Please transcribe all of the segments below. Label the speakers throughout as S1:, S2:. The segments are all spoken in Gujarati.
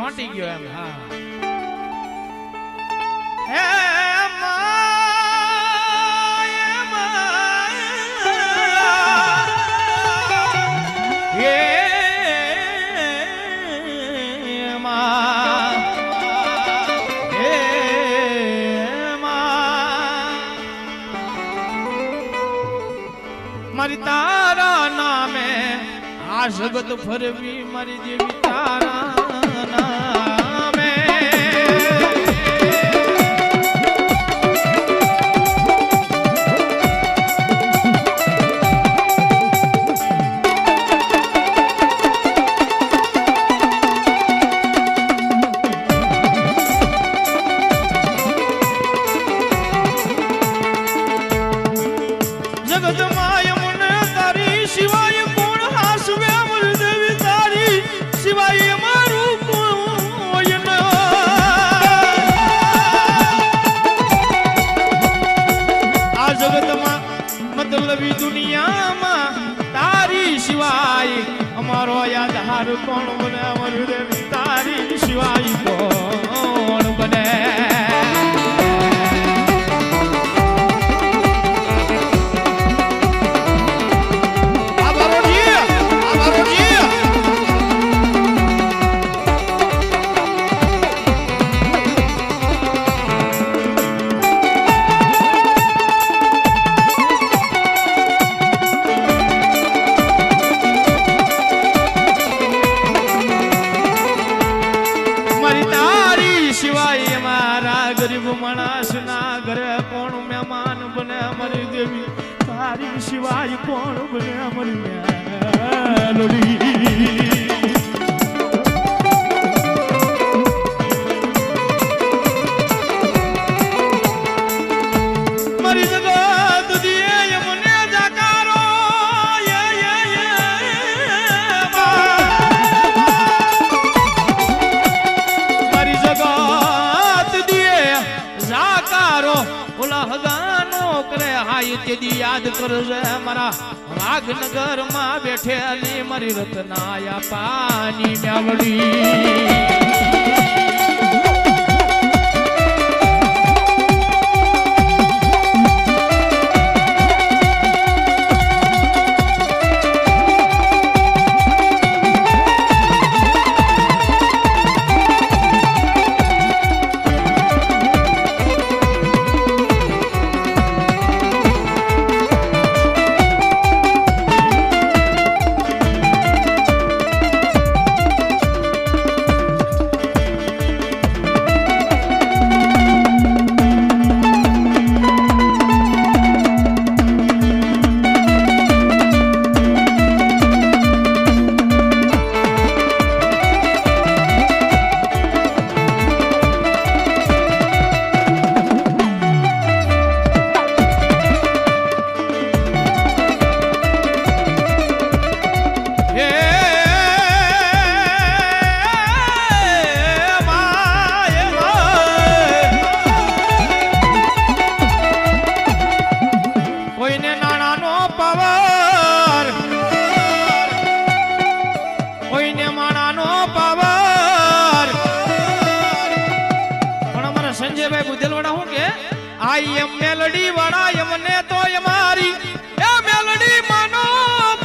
S1: સોંટી ગયો એમ. હા મારી તારા નામે આ જગત ફરવી મારી દેવી તારા નામે. જગત માય મને તારી સિવાય કોણ હાસવે મારી દેવી તારી સિવાય મારું કોઈ ન. આ જગતમાં મતલબી દુનિયામાં તારી સિવાય અમારો આધાર કોણ બને મારી દેવી તારી સિવાય કોણ બને. ગરીબ માણસ ના ઘરે કોણ મહેમાન બને મારી દેવી તારી સિવાય કોણ બને મારી મેલોડી. મારી જગત દિયે મને જાકારો મારી જગત જાકારો ઓલા હગાનો કરે હાય તેદી યાદ કરજે મારા વાઘનગર માં બેઠેલી મારી રતનાયા પાની મેવડી. સંજયભાઈ બુધેલવાડા હું કે આઈ એમ મેલડી વાળા એમને તો અમારી એ મેલડી માનો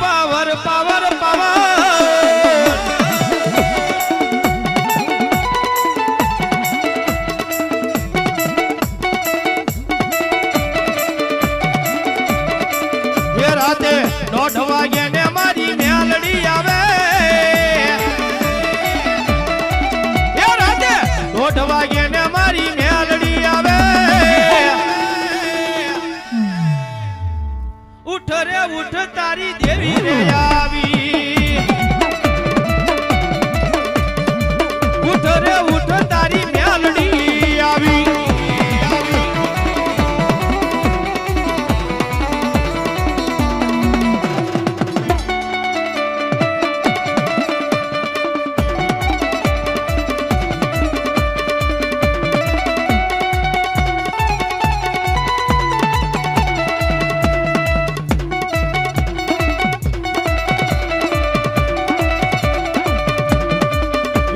S1: પાવર પાવર પાવર. એ રાતે 1:30 વાગે ને મારી મેલડી આવે. એ રાતે 1:30 વાગે ને મારી ઉઠ રે ઉઠ તારી દેવી રે આવી. ઉઠ રે ઉઠ તારી મેલડી આવી.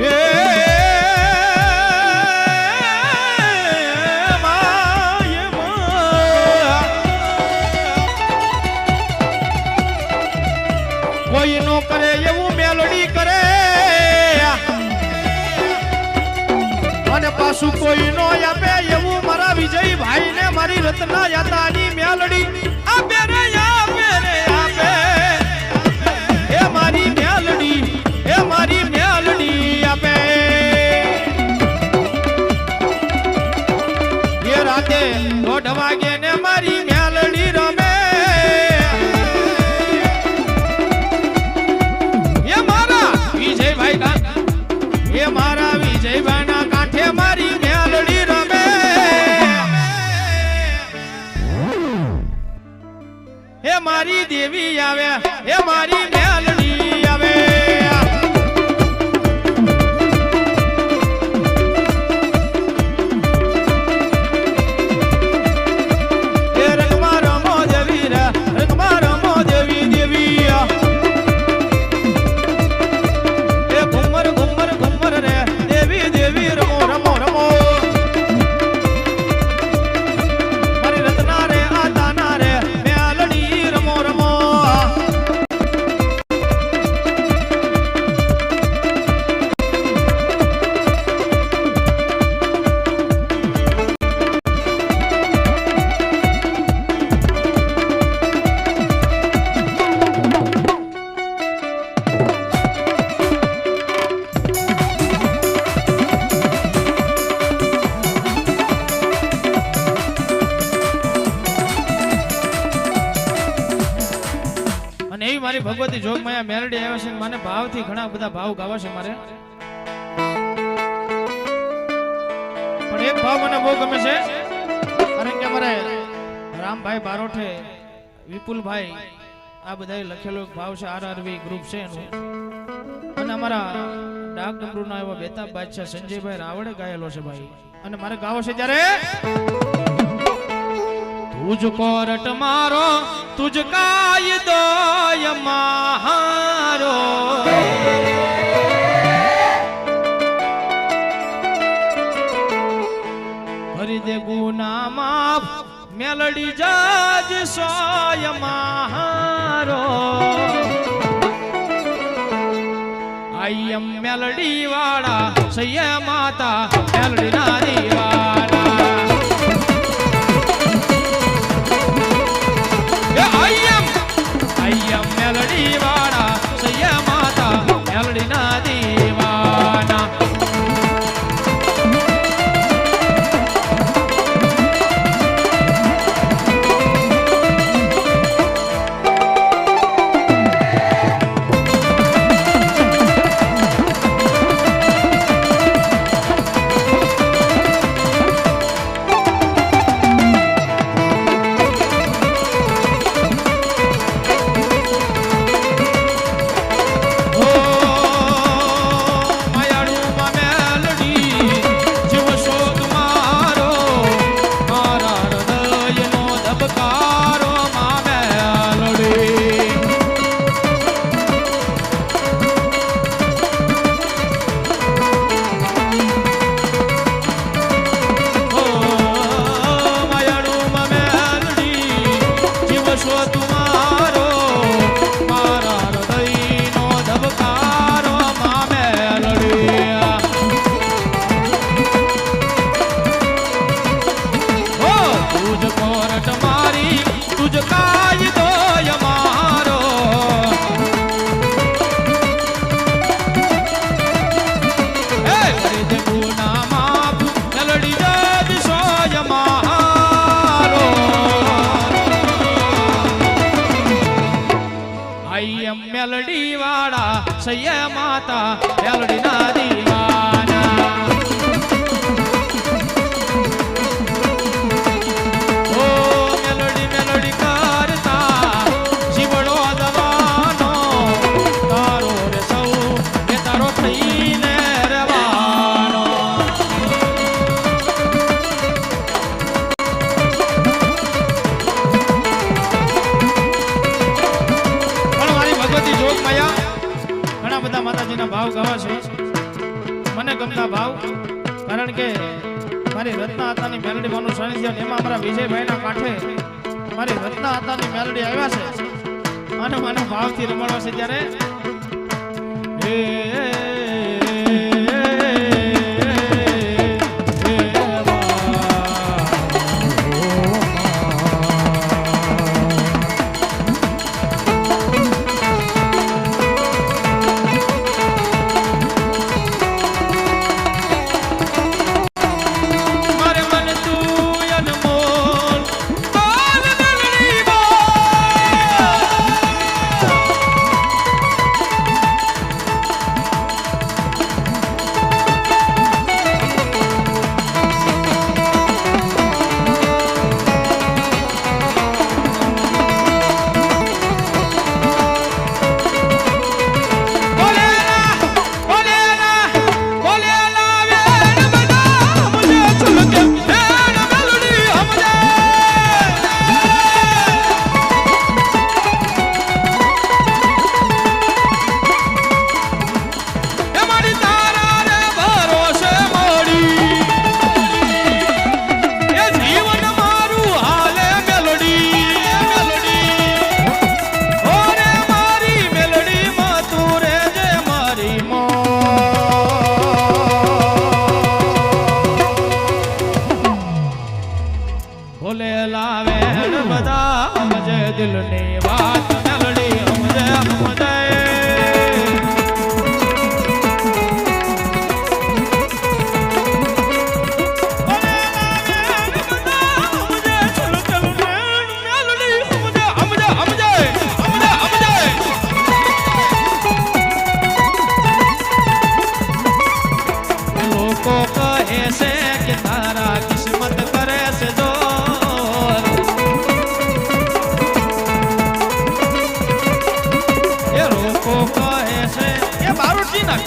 S1: Yeah. પાછું કોઈ નો આપે એવું મારા વિજયભાઈ ને મારી રત્ના યાતાની મેલડી આપે રે આપે એ મારી મેલડી આપે એ રાતે 1:30 વાગે ને મારી મેલડી રમે એ મારા વિજયભાઈ ના કાંઠે મારી મેલડી રમે એ મારી દેવી આવે એ મારી મેલડી આવે મારી ભગવતી જોગમાયા મેલડી આવે છે મને ભાવથી ઘણા બધા ભાવ ગાવા છે મારે પણ એક ભાવ મને બહુ ગમે છે કારણ કે મારે રામભાઈ બારોઠે વિપુલભાઈ આ બધા લખેલો એક ભાવ છે RRV ગ્રુપ છે એનું અને અમારા ડાક ડમરૂના એવા બેતાબ બાદશાહ સંજયભાઈ રાવળે ગાયેલો છે ભાઈ અને મારે ગાવો છે ત્યારે तुझको रट मारो तुझका ये दो मारो कर दे गुना माफ मेलडी जज सोय मारो आई एम मेलडी वाड़ा सैया माता मेलडी ना दीवाना मेलडी वाड़ा सैया माता मेलडी ना दीवाना मेलडी वाड़ा सैया माता मेलडी ना दीवाना ओ मेलडी मेलडी करता जीवड़ो दवानो तारो रे सौ ये तारो थईने रवानो ઘણા બધા માતાજીના ભાવ ગાવા છે મને ગમતા ભાવ કારણ કે મારી રત્ના આતાની મેલડી માનું સાનિધ્ય એમાં અમારા વિજયભાઈના કાંઠે મારી રત્ના આતાની મેલડી આવ્યા છે અને મને ભાવથી રમાડવા છે ત્યારે એ દિલની વાત મેલડી સમજે સમજે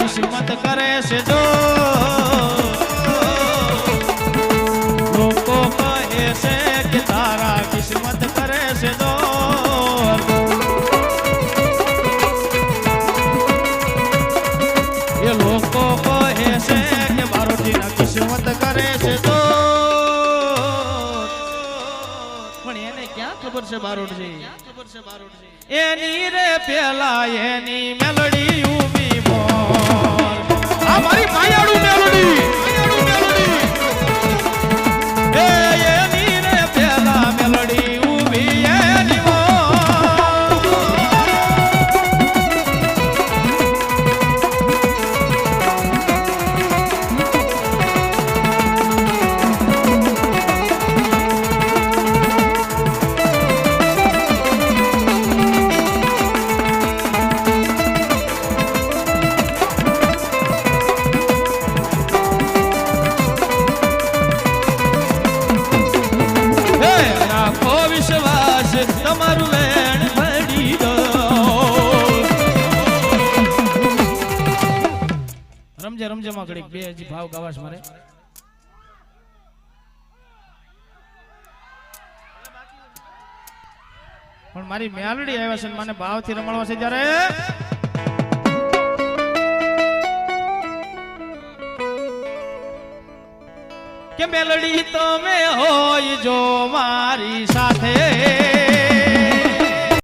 S1: કિસ્મત કરે છે જો લોકો કહે છે કે તારા કિસ્મત કરે છે જો એ લોકો કહે છે કે બારોટીના કિસ્મત કરે છે જો પણ એને ક્યાં ખબર છે બારોટજી એની રે પેલા એની મેલડી ઉભી આ મારી માયાળુ મેલોડી એ એની રે પેલા મેલોડી ઊભી એની તમારું વેણ ભરી દો રમજે રમજે માં ઘડીક બે હજી ભાવ ગાવાશ મારે પણ મારી મેલડી આવ્યા છે મને ભાવથી રમાડવા છે જ્યારે કે મેલડી તમે હોય જો મારી સાથે